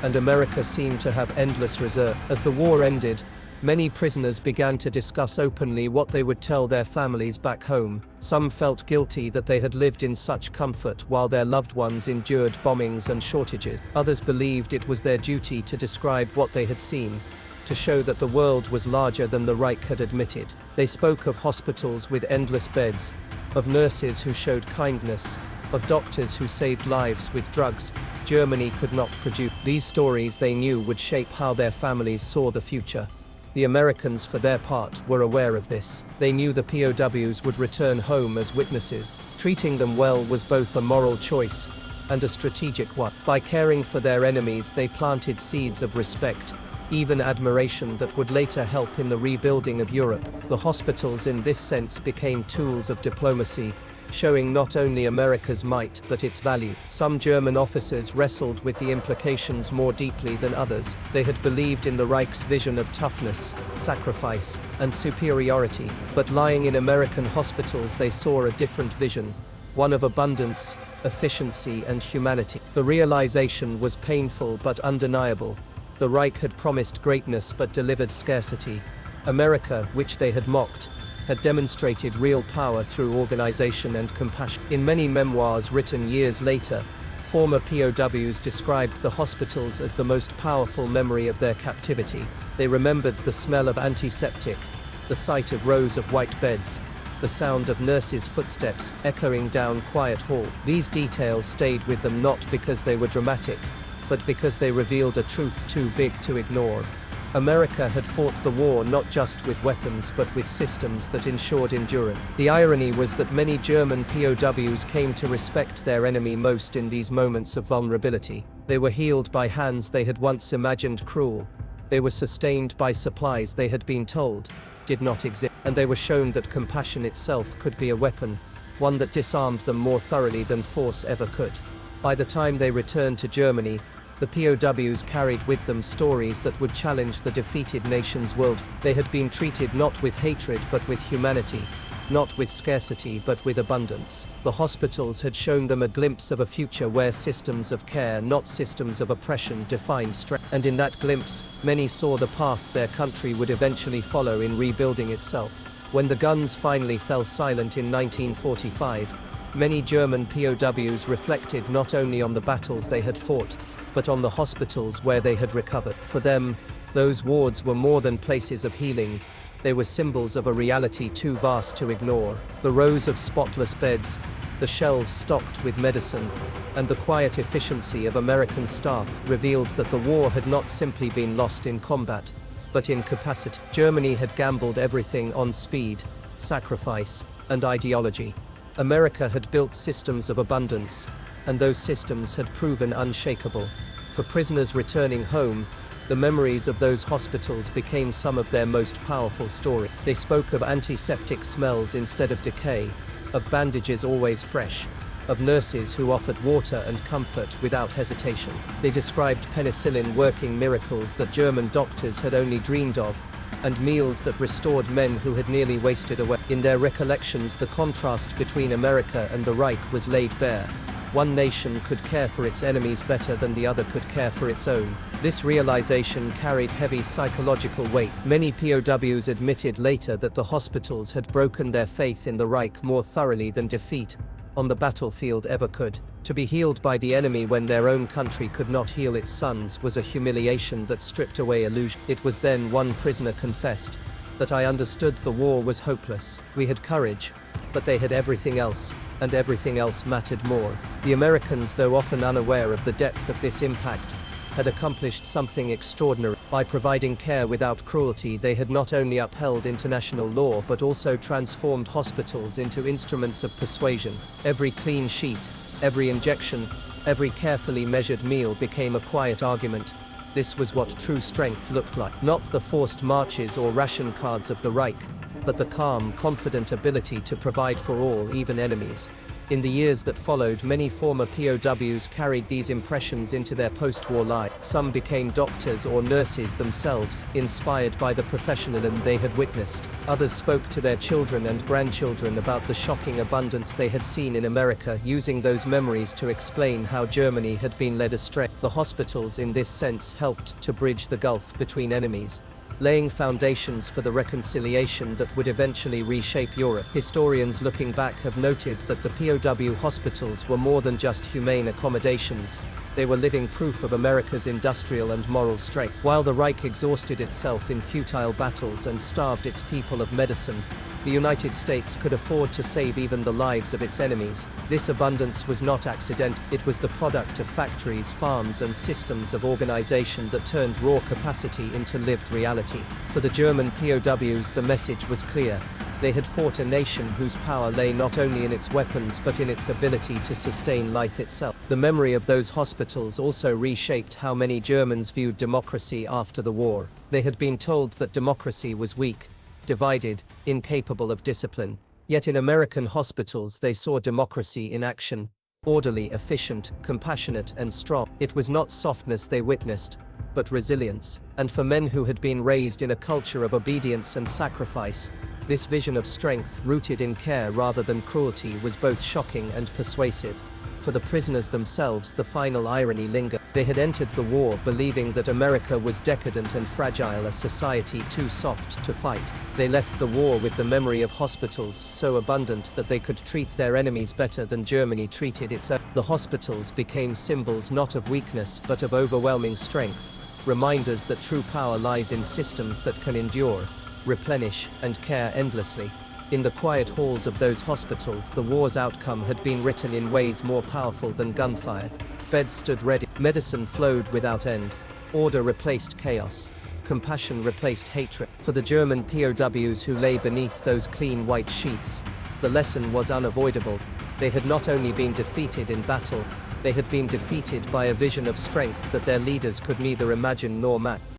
and America seemed to have endless reserve. As the war ended, many prisoners began to discuss openly what they would tell their families back home. Some felt guilty that they had lived in such comfort while their loved ones endured bombings and shortages. Others believed it was their duty to describe what they had seen, to show that the world was larger than the Reich had admitted. They spoke of hospitals with endless beds, of nurses who showed kindness, of doctors who saved lives with drugs Germany could not produce. These stories, they knew, would shape how their families saw the future. The Americans, for their part, were aware of this. They knew the POWs would return home as witnesses. Treating them well was both a moral choice and a strategic one. By caring for their enemies, they planted seeds of respect, even admiration, that would later help in the rebuilding of Europe. The hospitals in this sense became tools of diplomacy, showing not only America's might but its value. Some German officers wrestled with the implications more deeply than others. They had believed in the Reich's vision of toughness, sacrifice, and superiority, but lying in American hospitals they saw a different vision, one of abundance, efficiency, and humanity. The realization was painful but undeniable. The Reich had promised greatness but delivered scarcity. America, which they had mocked, had demonstrated real power through organization and compassion. In many memoirs written years later, former POWs described the hospitals as the most powerful memory of their captivity. They remembered the smell of antiseptic, the sight of rows of white beds, the sound of nurses' footsteps echoing down quiet hall. These details stayed with them not because they were dramatic, but because they revealed a truth too big to ignore. America had fought the war not just with weapons but with systems that ensured endurance. The irony was that many German POWs came to respect their enemy most in these moments of vulnerability. They were healed by hands they had once imagined cruel. They were sustained by supplies they had been told did not exist. And they were shown that compassion itself could be a weapon, one that disarmed them more thoroughly than force ever could. By the time they returned to Germany, the POWs carried with them stories that would challenge the defeated nation's world. They had been treated not with hatred but with humanity, not with scarcity but with abundance. The hospitals had shown them a glimpse of a future where systems of care, not systems of oppression, defined strength. And in that glimpse, many saw the path their country would eventually follow in rebuilding itself. When the guns finally fell silent in 1945, many German POWs reflected not only on the battles they had fought, but on the hospitals where they had recovered. For them, those wards were more than places of healing. They were symbols of a reality too vast to ignore. The rows of spotless beds, the shelves stocked with medicine, and the quiet efficiency of American staff revealed that the war had not simply been lost in combat, but in capacity. Germany had gambled everything on speed, sacrifice, and ideology. America had built systems of abundance, and those systems had proven unshakable. For prisoners returning home, the memories of those hospitals became some of their most powerful stories. They spoke of antiseptic smells instead of decay, of bandages always fresh, of nurses who offered water and comfort without hesitation. They described penicillin working miracles that German doctors had only dreamed of, and meals that restored men who had nearly wasted away. In their recollections, the contrast between America and the Reich was laid bare. One nation could care for its enemies better than the other could care for its own. This realization carried heavy psychological weight. Many POWs admitted later that the hospitals had broken their faith in the Reich more thoroughly than defeat on the battlefield ever could. To be healed by the enemy when their own country could not heal its sons was a humiliation that stripped away illusion. It was then one prisoner confessed that I understood the war was hopeless. We had courage, but they had everything else, and everything else mattered more. The Americans, though often unaware of the depth of this impact, had accomplished something extraordinary. By providing care without cruelty, they had not only upheld international law but also transformed hospitals into instruments of persuasion. Every clean sheet, every injection, every carefully measured meal became a quiet argument. This was what true strength looked like. Not the forced marches or ration cards of the Reich, but the calm, confident ability to provide for all, even enemies. In the years that followed, many former POWs carried these impressions into their post-war life. Some became doctors or nurses themselves, inspired by the professionalism they had witnessed. Others spoke to their children and grandchildren about the shocking abundance they had seen in America, using those memories to explain how Germany had been led astray. The hospitals, in this sense, helped to bridge the gulf between enemies, laying foundations for the reconciliation that would eventually reshape Europe. Historians looking back have noted that the POW hospitals were more than just humane accommodations. They were living proof of America's industrial and moral strength. While the Reich exhausted itself in futile battles and starved its people of medicine, the United States could afford to save even the lives of its enemies. This abundance was not accidental. It was the product of factories, farms, and systems of organization that turned raw capacity into lived reality. For the German POWs, the message was clear. They had fought a nation whose power lay not only in its weapons but in its ability to sustain life itself. The memory of those hospitals also reshaped how many Germans viewed democracy after the war. They had been told that democracy was weak, divided, incapable of discipline. Yet in American hospitals they saw democracy in action, orderly, efficient, compassionate, and strong. It was not softness they witnessed, but resilience. And for men who had been raised in a culture of obedience and sacrifice, this vision of strength, rooted in care rather than cruelty, was both shocking and persuasive. For the prisoners themselves, the final irony lingered. They had entered the war believing that America was decadent and fragile, a society too soft to fight. They left the war with the memory of hospitals so abundant that they could treat their enemies better than Germany treated its own. The hospitals became symbols not of weakness but of overwhelming strength, reminders that true power lies in systems that can endure, replenish, and care endlessly. In the quiet halls of those hospitals, the war's outcome had been written in ways more powerful than gunfire. Beds stood ready, medicine flowed without end, order replaced chaos, compassion replaced hatred. For the German POWs who lay beneath those clean white sheets, the lesson was unavoidable. They had not only been defeated in battle, they had been defeated by a vision of strength that their leaders could neither imagine nor match.